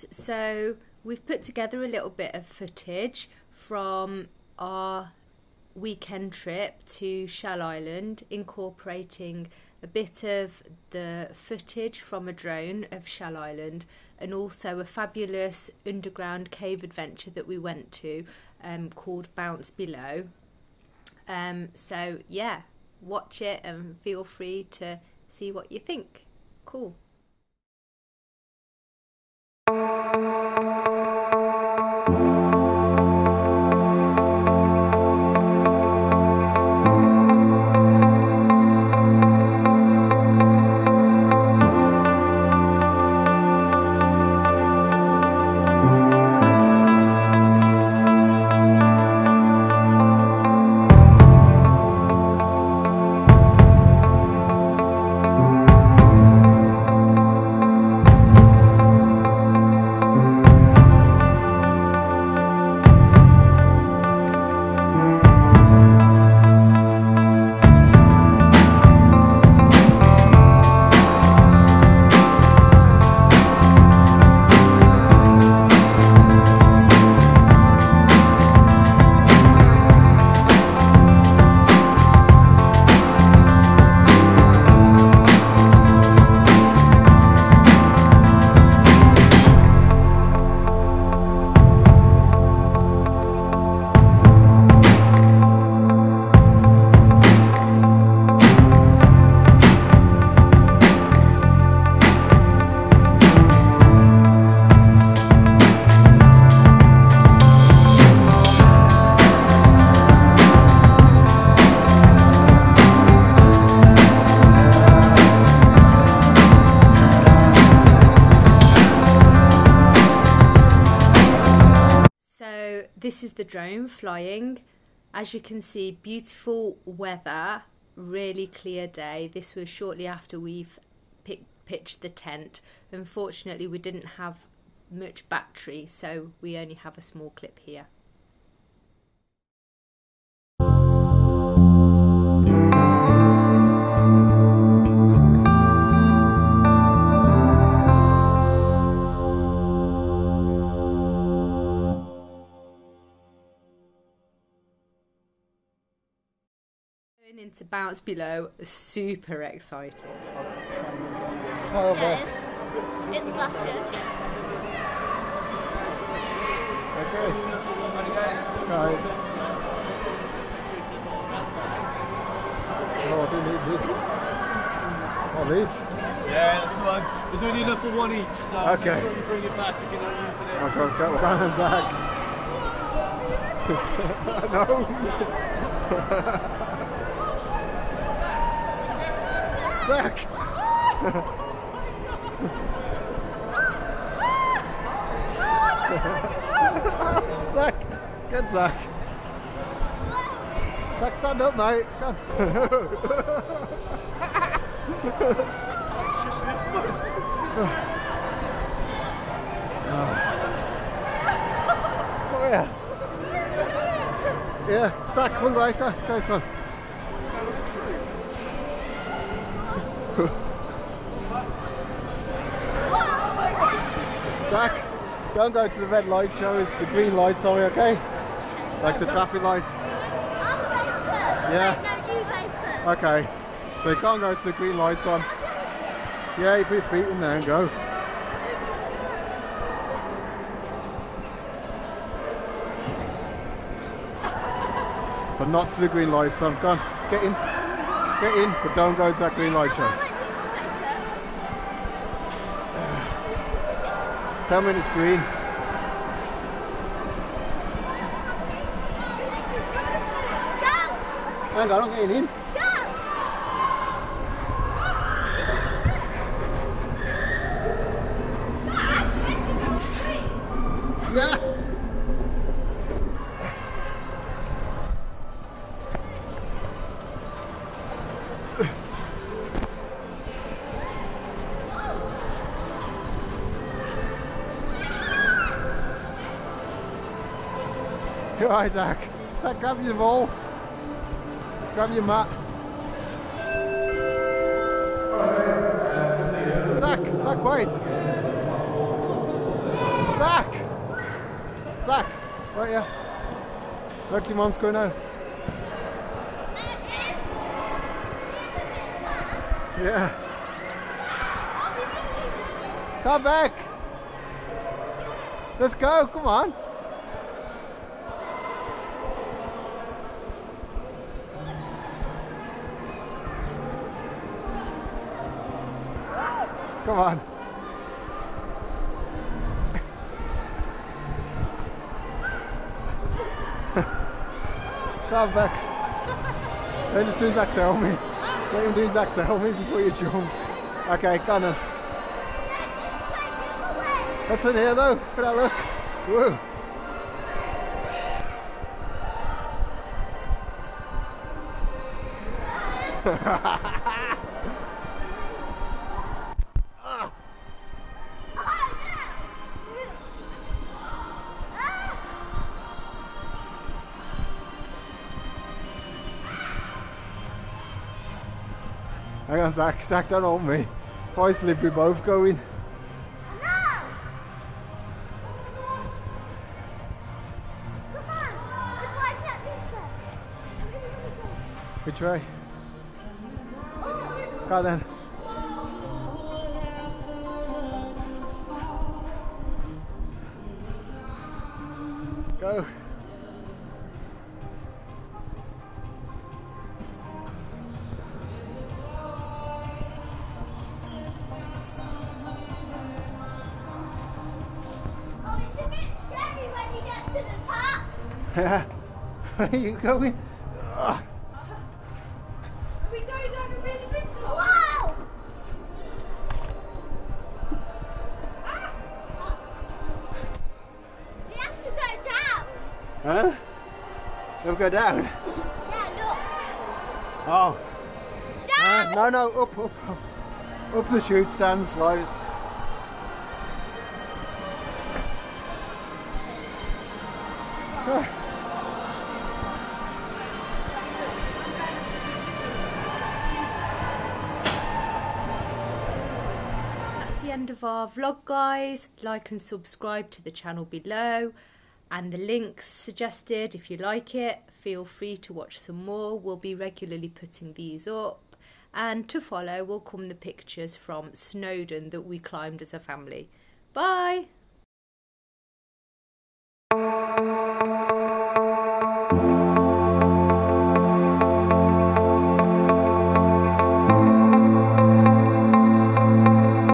guys, so we've put together a little bit of footage from our weekend trip to Shell Island, incorporating a bit of the footage from a drone of Shell Island and also a fabulous underground cave adventure that we went to called Bounce Below. So yeah, watch it and feel free to see what you think. Cool. This is the drone flying. As you can see, beautiful weather, really clear day. This was shortly after we've pitched the tent. Unfortunately, we didn't have much battery, so we only have a small clip here. Into Bounce Below, super excited. It's flashing. Okay. Right. Oh, I do need this. Oh, these? Yeah, that's one. There's only enough for one each, so okay. Make sure you bring it back if you're not using it. I'll go down and Zach. No. Zach! Zach! Get Zach! Zach, stand up, mate! Come on! Come here! Yeah, Zach, come on, right, go, son. Zach, don't go to the red light, show us the green light, sorry, okay? Like the traffic light. I'll go first. Yeah. No, you go first. Okay, so you can't go to the green lights on. Yeah, you put your feet in there and go. So not to the green lights on. Go on, get in, but don't go to that green light show. Tell me it's green. Hang on, I'm getting in. Yeah. Go on, Zach. Zach, grab your ball. Grab your mat. Zach, wait. Zach, right here. Look, your mum's going out. Yeah. Come back. Let's go, come on. Come on. Come back. Then just do Zach's helmet. Let him do Zach's helmet before you jump. Okay, go on then. What's in here though? Look at that look. Whoa. Hang on, Zach. Zach, don't hold me. If I slip, we're both going. Which way? Go on then. Go. Oh, it's a bit scary when you get to the top. Yeah. Where are you going? Ugh. Are we going down a really big slope? Wow! We have to go down. Huh? You'll go down? Yeah, Oh. look. Down! No, up. Up the chute stand slides. That's the end of our vlog, guys. Like and subscribe to the channel below, and the links suggested. If you like it, feel free to watch some more. We'll be regularly putting these up, and to follow will come the pictures from Snowdon that we climbed as a family. Bye.